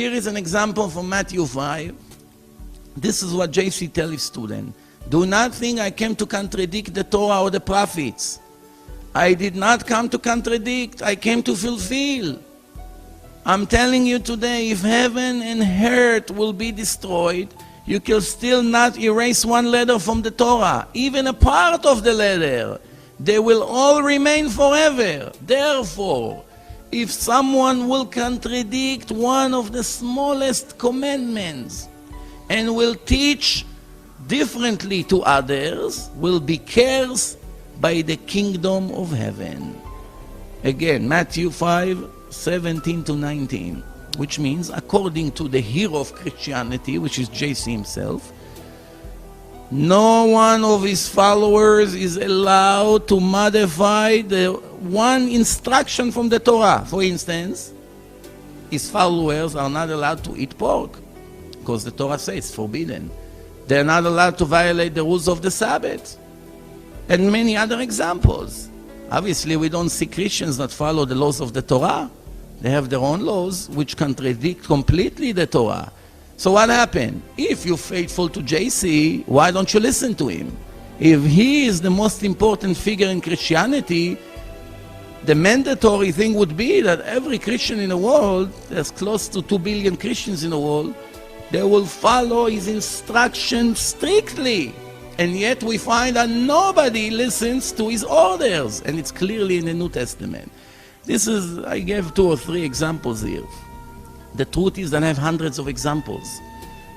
Here is an example from Matthew 5. This is what JC tells his student. Do not think I came to contradict the Torah or the prophets. I did not come to contradict, I came to fulfill. I'm telling you today, if heaven and earth will be destroyed, you can still not erase one letter from the Torah, even a part of the letter. They will all remain forever. Therefore, if someone will contradict one of the smallest commandments and will teach differently to others, will be cursed by the kingdom of heaven. Again, Matthew 5:17 to 19, which means, according to the hero of Christianity, which is JC himself, no one of his followers is allowed to modify the one instruction from the Torah. For instance, his followers are not allowed to eat pork, because the Torah says it's forbidden. They're not allowed to violate the rules of the Sabbath, and many other examples. Obviously, we don't see Christians that follow the laws of the Torah. They have their own laws which contradict completely the Torah. So what happened? If you're faithful to JC, why don't you listen to him? If he is the most important figure in Christianity, the mandatory thing would be that every Christian in the world, there's close to 2 billion Christians in the world, they will follow his instructions strictly. And yet we find that nobody listens to his orders. And it's clearly in the New Testament. I gave 2 or 3 examples here. The truth is that I have hundreds of examples.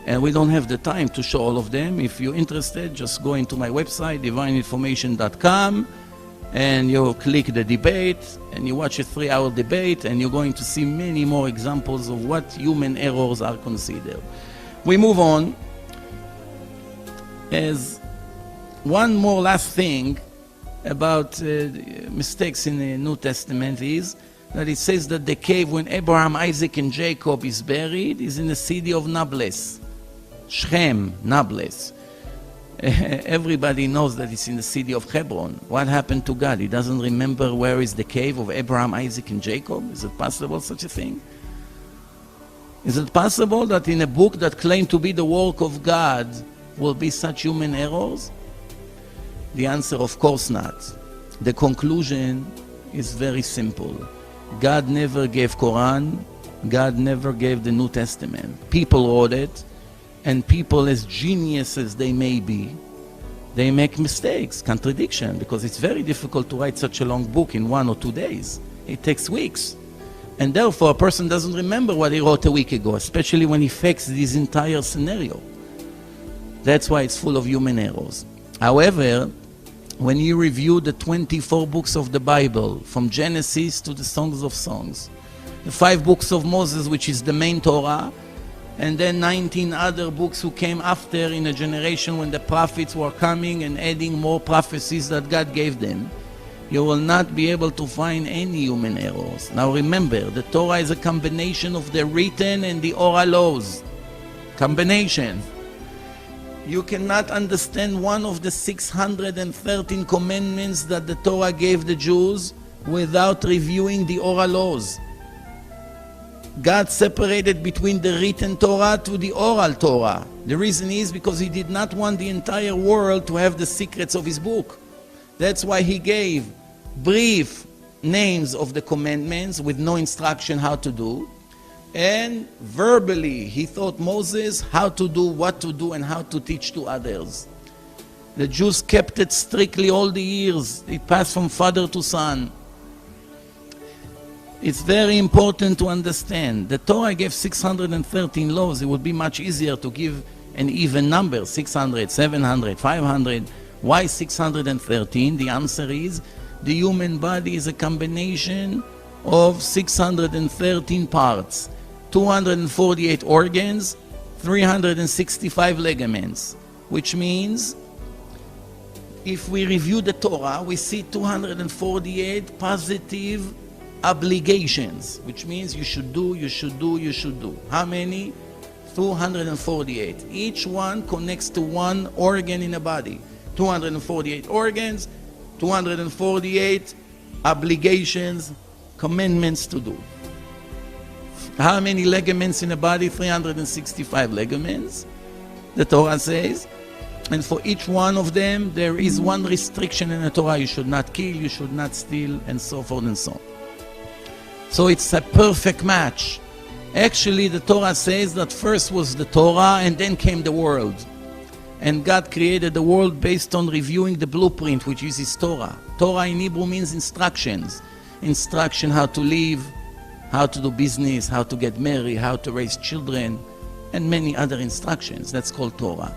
And we don't have the time to show all of them. If you're interested, just go into my website, divineinformation.com, and you click the debate, and you watch a 3-hour debate, and you're going to see many more examples of what human errors are considered. We move on. As one more last thing about mistakes in the New Testament is that it says that the cave when Abraham, Isaac, and Jacob is buried is in the city of Nablus. Shechem, Nablus. Everybody knows that it's in the city of Hebron. What happened to God? He doesn't remember where is the cave of Abraham, Isaac, and Jacob? Is it possible, such a thing? Is it possible that in a book that claimed to be the work of God will be such human errors? The answer, of course not. The conclusion is very simple. God never gave Quran. God never gave the New Testament. People wrote it, and people, as genius as they may be, they make mistakes, contradiction, because it's very difficult to write such a long book in 1 or 2 days. It takes weeks. And therefore, a person doesn't remember what he wrote a week ago, especially when he fakes this entire scenario. That's why it's full of human errors. However, when you review the 24 books of the Bible, from Genesis to the Songs of Songs, the 5 books of Moses, which is the main Torah, and then 19 other books who came after in a generation when the prophets were coming and adding more prophecies that God gave them, you will not be able to find any human errors. Now remember, the Torah is a combination of the written and the oral laws. Combination. You cannot understand one of the 613 commandments that the Torah gave the Jews without reviewing the oral laws. God separated between the written Torah to the oral Torah. The reason is because he did not want the entire world to have the secrets of his book. That's why he gave brief names of the commandments with no instruction how to do. And verbally, he taught Moses how to do, what to do, and how to teach to others. The Jews kept it strictly all the years. It passed from father to son. It's very important to understand. The Torah gave 613 laws. It would be much easier to give an even number, 600, 700, 500. Why 613? The answer is the human body is a combination of 613 parts. 248 organs, 365 ligaments, which means if we review the Torah, we see 248 positive obligations, which means you should do, you should do, you should do. How many? 248. Each one connects to one organ in the body. 248 organs, 248 obligations, commandments to do. How many ligaments in a body? 365 ligaments, the Torah says. And for each one of them, there is one restriction in the Torah. You should not kill, you should not steal, and so forth and so on. So it's a perfect match. Actually, the Torah says that first was the Torah and then came the world. And God created the world based on reviewing the blueprint, which is His Torah. Torah in Hebrew means instructions. Instruction how to live, how to do business, how to get married, how to raise children, and many other instructions. That's called Torah.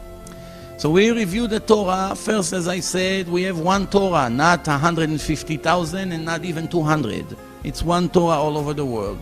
So we review the Torah. First, as I said, we have one Torah, not 150,000 and not even 200. It's one Torah all over the world.